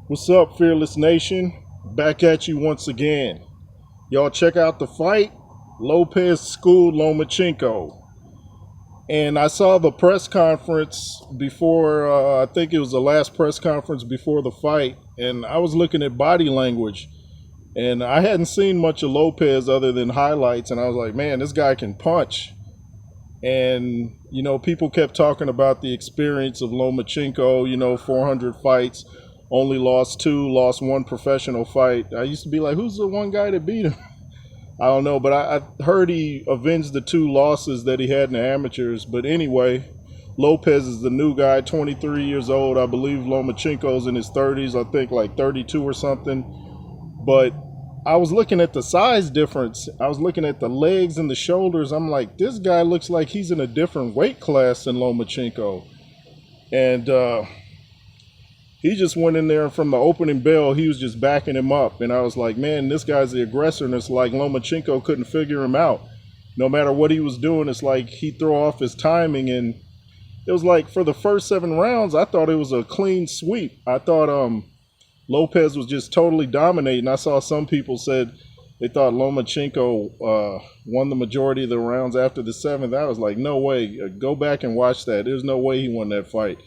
What's up, Fearless Nation? Back at you once again. Y'all check out the fight. Lopez schooled Lomachenko. And I saw the press conference before, I think it was the last press conference before the fight. And I was looking at body language. And I hadn't seen much of Lopez other than highlights. And I was like, man, this guy can punch. And, people kept talking about the experience of Lomachenko, 400 fights, only lost two, lost one professional fight. I used to be like, who's the one guy that beat him? I don't know, but I heard he avenged the two losses that he had in the amateurs. But anyway, Lopez is the new guy, 23 years old. I believe Lomachenko's in his 30s, I think like 32 or something. But I was looking at the size difference. I was looking at the legs and the shoulders. I'm like, this guy looks like he's in a different weight class than Lomachenko. And he just went in there, and from the opening bell, he was just backing him up. And I was like, man, this guy's the aggressor. And it's like Lomachenko couldn't figure him out. No matter what he was doing, it's like he'd throw off his timing. And it was like for the first 7 rounds, I thought it was a clean sweep. I thought Lopez was just totally dominating. I saw some people said they thought Lomachenko won the majority of the rounds after the 7th. I was like, no way. Go back and watch that. There's no way he won that fight.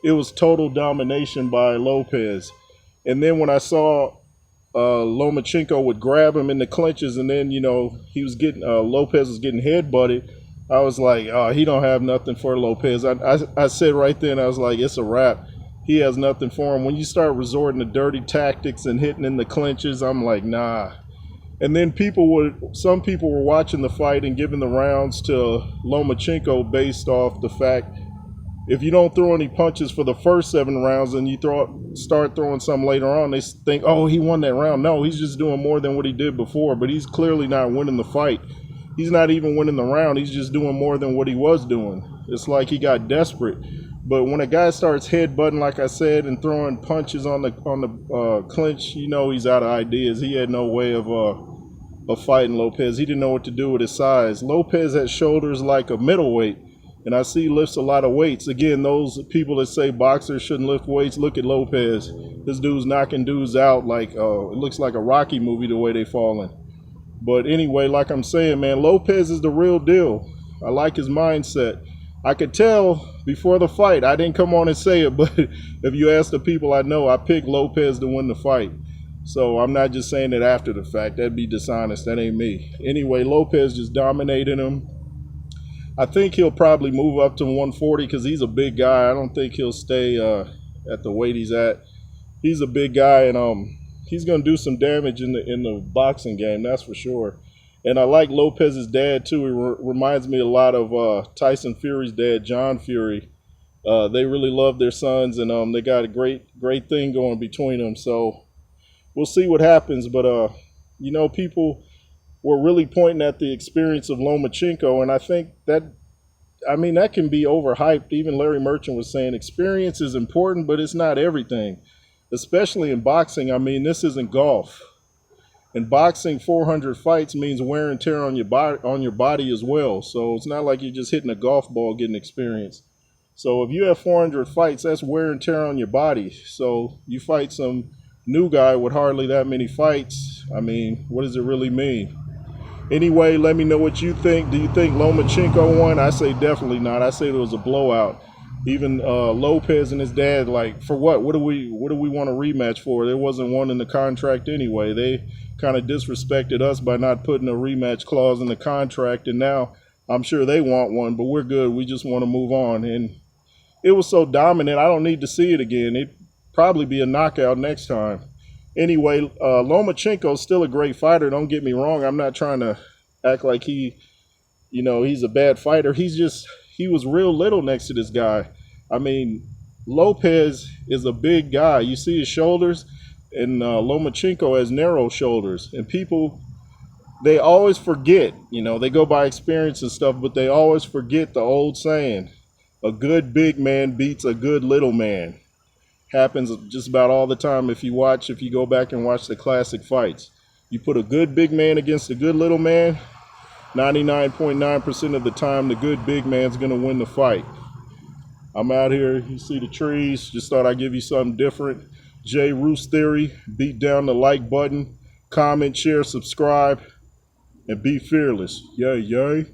It was total domination by Lopez. And then when I saw Lomachenko would grab him in the clinches, and then, he was getting Lopez was getting headbutted, I was like, he don't have nothing for Lopez. I said right then, I was like, it's a wrap. He has nothing for him. When you start resorting to dirty tactics and hitting in the clinches, I'm like, nah. And then some people were watching the fight and giving the rounds to Lomachenko based off the fact if you don't throw any punches for the first 7 rounds and you start throwing some later on, they think, oh, he won that round. No, he's just doing more than what he did before, but he's clearly not winning the fight. He's not even winning the round. He's just doing more than what he was doing. It's like he got desperate. But when a guy starts headbutting, like I said, and throwing punches on the clinch, he's out of ideas. He had no way of fighting Lopez. He didn't know what to do with his size. Lopez has shoulders like a middleweight. And I see he lifts a lot of weights. Again, those people that say boxers shouldn't lift weights, look at Lopez. This dude's knocking dudes out like, it looks like a Rocky movie the way they falling. But anyway, like I'm saying, man, Lopez is the real deal. I like his mindset. I could tell before the fight, I didn't come on and say it, but if you ask the people I know, I picked Lopez to win the fight. So I'm not just saying it after the fact. That'd be dishonest. That ain't me. Anyway, Lopez just dominated him. I think he'll probably move up to 140 because he's a big guy. I don't think he'll stay at the weight he's at. He's a big guy, and he's going to do some damage in the boxing game, that's for sure. And I like Lopez's dad, too. He reminds me a lot of Tyson Fury's dad, John Fury. They really love their sons, and they got a great thing going between them. So we'll see what happens. But, people were really pointing at the experience of Lomachenko, and I think that can be overhyped. Even Larry Merchant was saying experience is important, but it's not everything, especially in boxing. This isn't golf. In boxing, 400 fights means wear and tear on your body as well. So it's not like you're just hitting a golf ball getting experience. So if you have 400 fights, that's wear and tear on your body. So you fight some new guy with hardly that many fights. What does it really mean? Anyway, let me know what you think. Do you think Lomachenko won? I say definitely not. I say it was a blowout. Even Lopez and his dad, like, for what? What do we want a rematch for? There wasn't one in the contract anyway. They kind of disrespected us by not putting a rematch clause in the contract, and now I'm sure they want one, but we're good. We just want to move on. And it was so dominant, I don't need to see it again. It'd probably be a knockout next time. Anyway, Lomachenko's still a great fighter. Don't get me wrong. I'm not trying to act like he's a bad fighter. He was real little next to this guy. Lopez is a big guy. You see his shoulders, and Lomachenko has narrow shoulders. And people, they always forget, they go by experience and stuff, but they always forget the old saying, a good big man beats a good little man. Happens just about all the time if you go back and watch the classic fights. You put a good big man against a good little man, 99.9% of the time, the good big man's going to win the fight. I'm out here. You see the trees. Just thought I'd give you something different. J Roos Theory. Beat down the like button, comment, share, subscribe, and be fearless. Yay, yay.